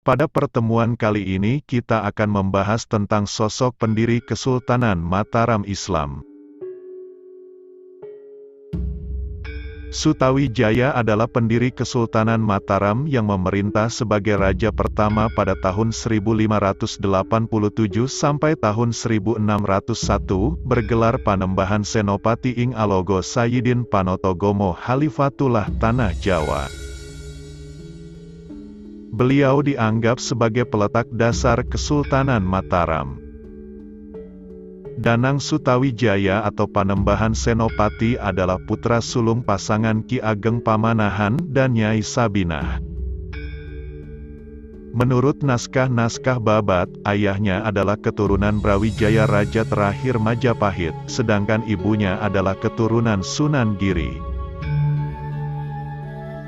Pada pertemuan kali ini kita akan membahas tentang sosok pendiri Kesultanan Mataram Islam. Sutawijaya adalah pendiri Kesultanan Mataram yang memerintah sebagai raja pertama pada tahun 1587 sampai tahun 1601, bergelar Panembahan Senopati ing Alogo Sayyidin Panotogomo Halifatullah Tanah Jawa. Beliau dianggap sebagai peletak dasar Kesultanan Mataram. Danang Sutawijaya atau Panembahan Senopati adalah putra sulung pasangan Ki Ageng Pamanahan dan Nyai Sabinah. Menurut naskah-naskah Babat, ayahnya adalah keturunan Brawijaya Raja terakhir Majapahit, sedangkan ibunya adalah keturunan Sunan Giri.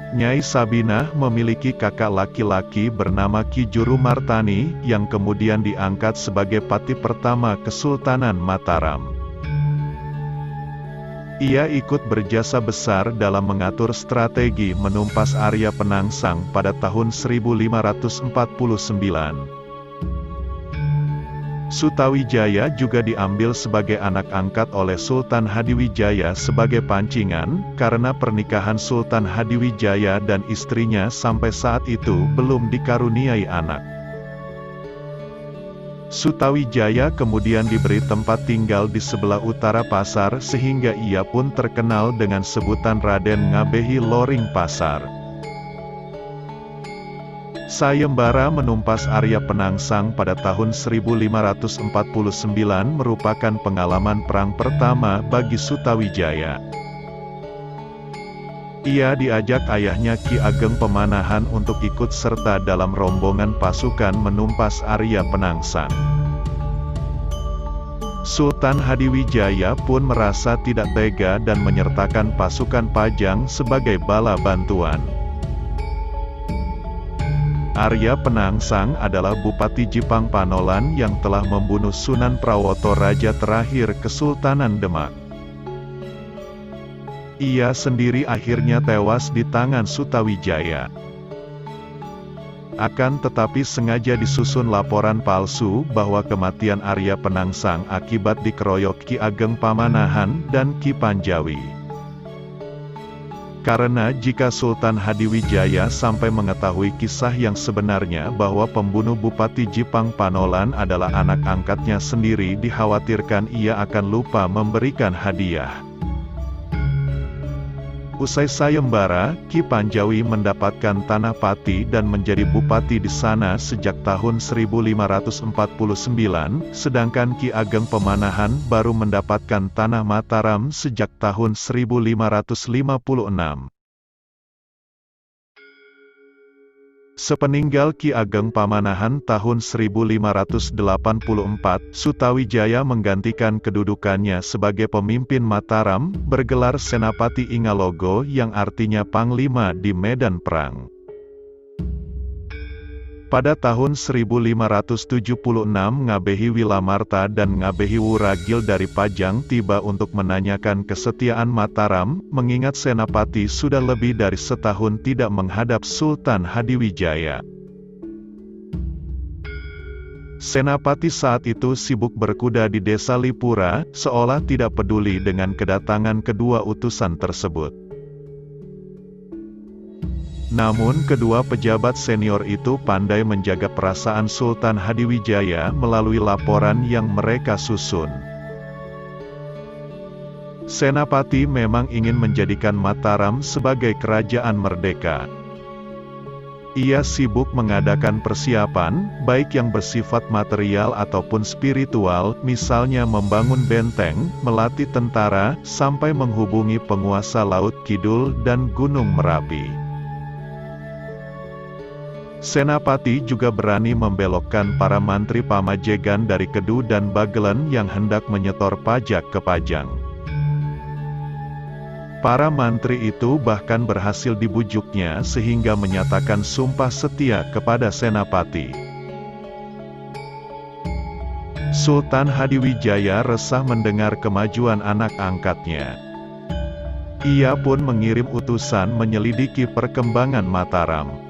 Nyai Sabinah memiliki kakak laki-laki bernama Ki Juru Martani, yang kemudian diangkat sebagai pati pertama Kesultanan Mataram. Ia ikut berjasa besar dalam mengatur strategi menumpas Arya Penangsang pada tahun 1549. Sutawijaya juga diambil sebagai anak angkat oleh Sultan Hadiwijaya sebagai pancingan, karena pernikahan Sultan Hadiwijaya dan istrinya sampai saat itu belum dikaruniai anak. Sutawijaya kemudian diberi tempat tinggal di sebelah utara pasar sehingga ia pun terkenal dengan sebutan Raden Ngabehi Loring Pasar. Sayembara menumpas Arya Penangsang pada tahun 1549 merupakan pengalaman perang pertama bagi Sutawijaya. Ia diajak ayahnya Ki Ageng Pamanahan untuk ikut serta dalam rombongan pasukan menumpas Arya Penangsang. Sultan Hadiwijaya pun merasa tidak tega dan menyertakan pasukan Pajang sebagai bala bantuan. Arya Penangsang adalah Bupati Jipang Panolan yang telah membunuh Sunan Prawoto Raja terakhir Kesultanan Demak. Ia sendiri akhirnya tewas di tangan Sutawijaya. Akan tetapi sengaja disusun laporan palsu bahwa kematian Arya Penangsang akibat dikeroyok Ki Ageng Pamanahan dan Ki Panjawi. Karena jika Sultan Hadiwijaya sampai mengetahui kisah yang sebenarnya bahwa pembunuh Bupati Jipang Panolan adalah anak angkatnya sendiri, dikhawatirkan ia akan lupa memberikan hadiah. Usai sayembara, Ki Panjawi mendapatkan tanah Pati dan menjadi bupati di sana sejak tahun 1549, sedangkan Ki Ageng Pamanahan baru mendapatkan tanah Mataram sejak tahun 1556. Sepeninggal Ki Ageng Pamanahan tahun 1584, Sutawijaya menggantikan kedudukannya sebagai pemimpin Mataram, bergelar Senapati Ingalogo yang artinya Panglima di medan perang. Pada tahun 1576 Ngabehi Wilamarta dan Ngabehi Wuragil dari Pajang tiba untuk menanyakan kesetiaan Mataram, mengingat Senapati sudah lebih dari setahun tidak menghadap Sultan Hadiwijaya. Senapati saat itu sibuk berkuda di desa Lipura, seolah tidak peduli dengan kedatangan kedua utusan tersebut. Namun kedua pejabat senior itu pandai menjaga perasaan Sultan Hadiwijaya melalui laporan yang mereka susun. Senapati memang ingin menjadikan Mataram sebagai kerajaan merdeka. Ia sibuk mengadakan persiapan, baik yang bersifat material ataupun spiritual, misalnya membangun benteng, melatih tentara, sampai menghubungi penguasa Laut Kidul dan Gunung Merapi. Senapati juga berani membelokkan para mantri pamajegan dari Kedu dan Bagelen yang hendak menyetor pajak ke Pajang. Para mantri itu bahkan berhasil dibujuknya sehingga menyatakan sumpah setia kepada Senapati. Sultan Hadiwijaya resah mendengar kemajuan anak angkatnya. Ia pun mengirim utusan menyelidiki perkembangan Mataram.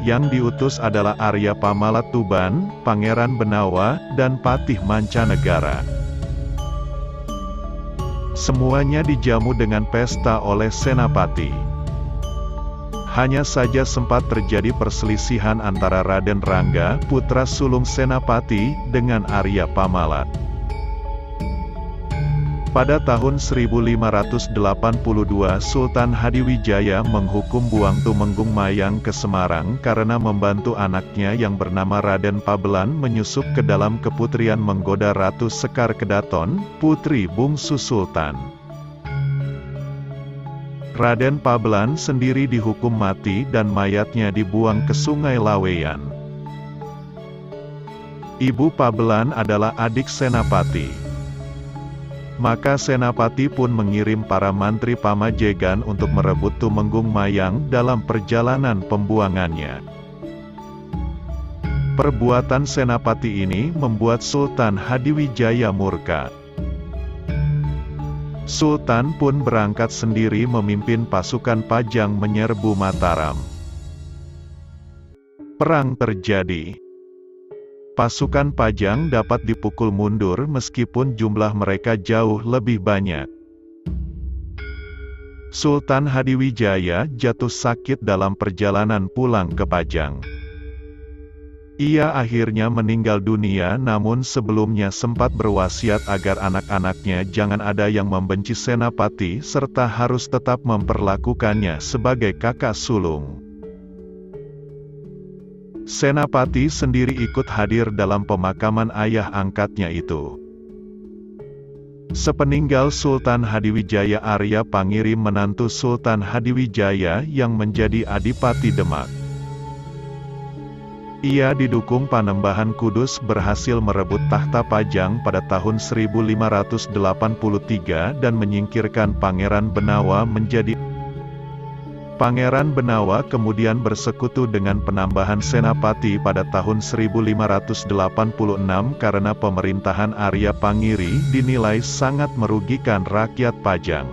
Yang diutus adalah Arya Pamalat Tuban, Pangeran Benawa, dan Patih Mancanegara. Semuanya dijamu dengan pesta oleh Senapati. Hanya saja sempat terjadi perselisihan antara Raden Rangga, putra sulung Senapati, dengan Arya Pamalat. Pada tahun 1582 Sultan Hadiwijaya menghukum Buang Tumenggung Mayang ke Semarang karena membantu anaknya yang bernama Raden Pabelan menyusup ke dalam keputrian menggoda Ratu Sekar Kedaton, putri bungsu Sultan. Raden Pabelan sendiri dihukum mati dan mayatnya dibuang ke Sungai Laweyan. Ibu Pabelan adalah adik Senapati. Maka Senapati pun mengirim para mantri pamajegan untuk merebut Tumenggung Mayang dalam perjalanan pembuangannya. Perbuatan Senapati ini membuat Sultan Hadiwijaya murka. Sultan pun berangkat sendiri memimpin pasukan Pajang menyerbu Mataram. Perang terjadi. Pasukan Pajang dapat dipukul mundur meskipun jumlah mereka jauh lebih banyak. Sultan Hadiwijaya jatuh sakit dalam perjalanan pulang ke Pajang. Ia akhirnya meninggal dunia, namun sebelumnya sempat berwasiat agar anak-anaknya jangan ada yang membenci Senapati serta harus tetap memperlakukannya sebagai kakak sulung. Senapati sendiri ikut hadir dalam pemakaman ayah angkatnya itu. Sepeninggal Sultan Hadiwijaya, Arya Pangirim menantu Sultan Hadiwijaya yang menjadi Adipati Demak. Ia didukung Panembahan Kudus berhasil merebut tahta Pajang pada tahun 1583 dan menyingkirkan Pangeran Benawa menjadi Pangeran Benawa kemudian bersekutu dengan penambahan Senapati pada tahun 1586 karena pemerintahan Arya Pangiri dinilai sangat merugikan rakyat Pajang.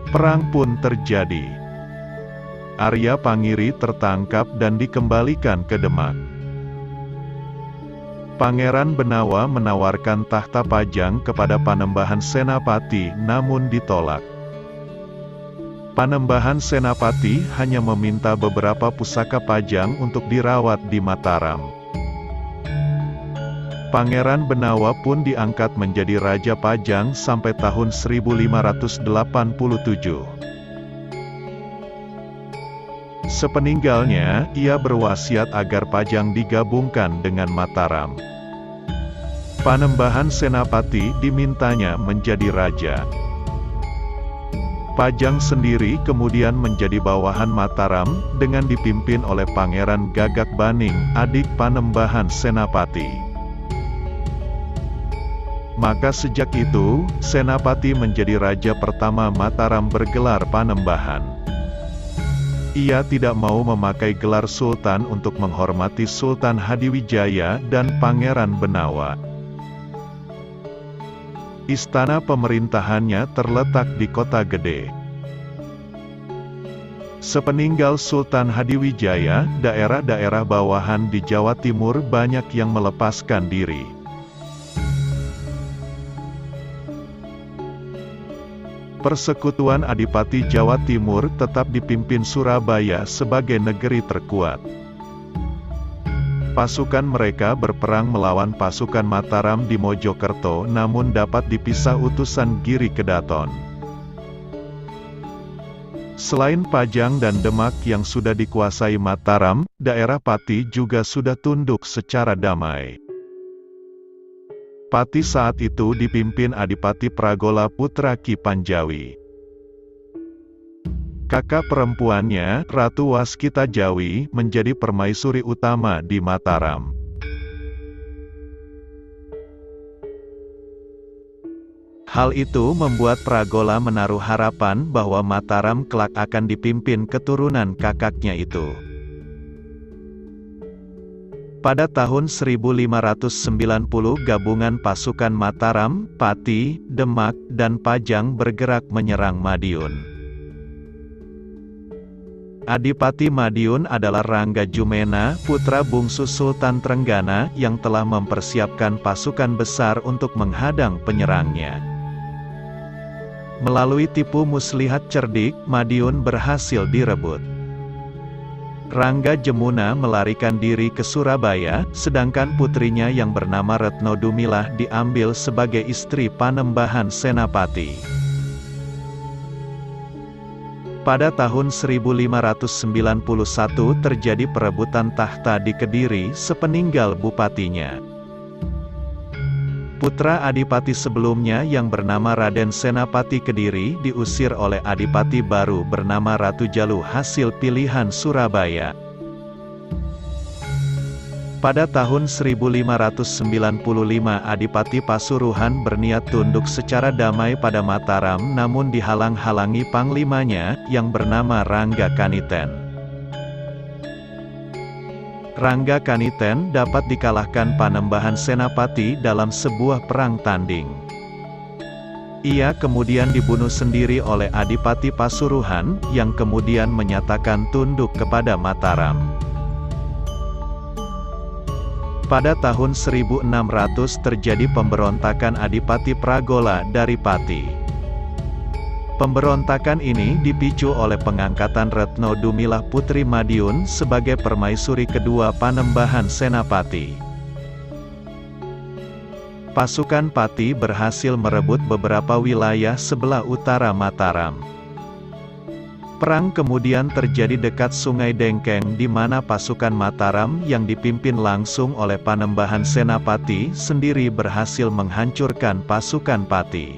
Perang pun terjadi. Arya Pangiri tertangkap dan dikembalikan ke Demak. Pangeran Benawa menawarkan tahta Pajang kepada Panembahan Senapati namun ditolak. Panembahan Senapati hanya meminta beberapa pusaka Pajang untuk dirawat di Mataram. Pangeran Benawa pun diangkat menjadi Raja Pajang sampai tahun 1587. Sepeninggalnya, ia berwasiat agar Pajang digabungkan dengan Mataram. Panembahan Senapati dimintanya menjadi raja. Pajang sendiri kemudian menjadi bawahan Mataram, dengan dipimpin oleh Pangeran Gagak Baning, adik Panembahan Senapati. Maka sejak itu, Senapati menjadi raja pertama Mataram bergelar Panembahan. Ia tidak mau memakai gelar Sultan untuk menghormati Sultan Hadiwijaya dan Pangeran Benawa. Istana pemerintahannya terletak di Kota Gede. Sepeninggal Sultan Hadiwijaya, daerah-daerah bawahan di Jawa Timur banyak yang melepaskan diri. Persekutuan Adipati Jawa Timur tetap dipimpin Surabaya sebagai negeri terkuat. Pasukan mereka berperang melawan pasukan Mataram di Mojokerto namun dapat dipisah utusan Giri Kedaton. Selain Pajang dan Demak yang sudah dikuasai Mataram, daerah Pati juga sudah tunduk secara damai. Pati saat itu dipimpin Adipati Pragola putra Ki Panjawi. Kakak perempuannya, Ratu Waskita Jawi, menjadi permaisuri utama di Mataram. Hal itu membuat Pragola menaruh harapan bahwa Mataram kelak akan dipimpin keturunan kakaknya itu. Pada tahun 1590 gabungan pasukan Mataram, Pati, Demak, dan Pajang bergerak menyerang Madiun. Adipati Madiun adalah Rangga Jumena, putra bungsu Sultan Trenggana, yang telah mempersiapkan pasukan besar untuk menghadang penyerangnya. Melalui tipu muslihat cerdik, Madiun berhasil direbut. Rangga Jemuna melarikan diri ke Surabaya, sedangkan putrinya yang bernama Retno Dumilah diambil sebagai istri Panembahan Senapati. Pada tahun 1591 terjadi perebutan tahta di Kediri sepeninggal bupatinya. Putra Adipati sebelumnya yang bernama Raden Senapati Kediri diusir oleh Adipati baru bernama Ratu Jalu hasil pilihan Surabaya. Pada tahun 1595 Adipati Pasuruhan berniat tunduk secara damai pada Mataram namun dihalang-halangi panglimanya, yang bernama Rangga Kaniten. Rangga Kaniten dapat dikalahkan Panembahan Senapati dalam sebuah perang tanding. Ia kemudian dibunuh sendiri oleh Adipati Pasuruhan, yang kemudian menyatakan tunduk kepada Mataram. Pada tahun 1600 terjadi pemberontakan Adipati Pragola dari Pati. Pemberontakan ini dipicu oleh pengangkatan Retno Dumilah Putri Madiun sebagai permaisuri kedua Panembahan Senapati. Pasukan Pati berhasil merebut beberapa wilayah sebelah utara Mataram. Perang kemudian terjadi dekat Sungai Dengkeng di mana pasukan Mataram yang dipimpin langsung oleh Panembahan Senapati sendiri berhasil menghancurkan pasukan Pati.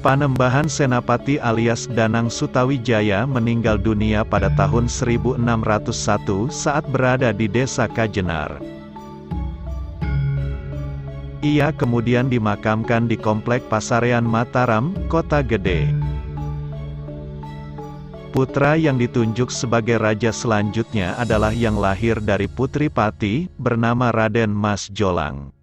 Panembahan Senapati alias Danang Sutawijaya meninggal dunia pada tahun 1601 saat berada di desa Kajenar. Ia kemudian dimakamkan di Komplek Pasarean Mataram, Kota Gede. Putra yang ditunjuk sebagai raja selanjutnya adalah yang lahir dari putri Pati, bernama Raden Mas Jolang.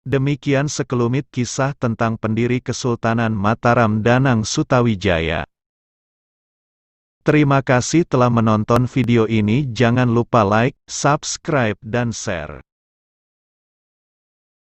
Demikian sekelumit kisah tentang pendiri Kesultanan Mataram Danang Sutawijaya. Terima kasih telah menonton video ini, jangan lupa like, subscribe dan share.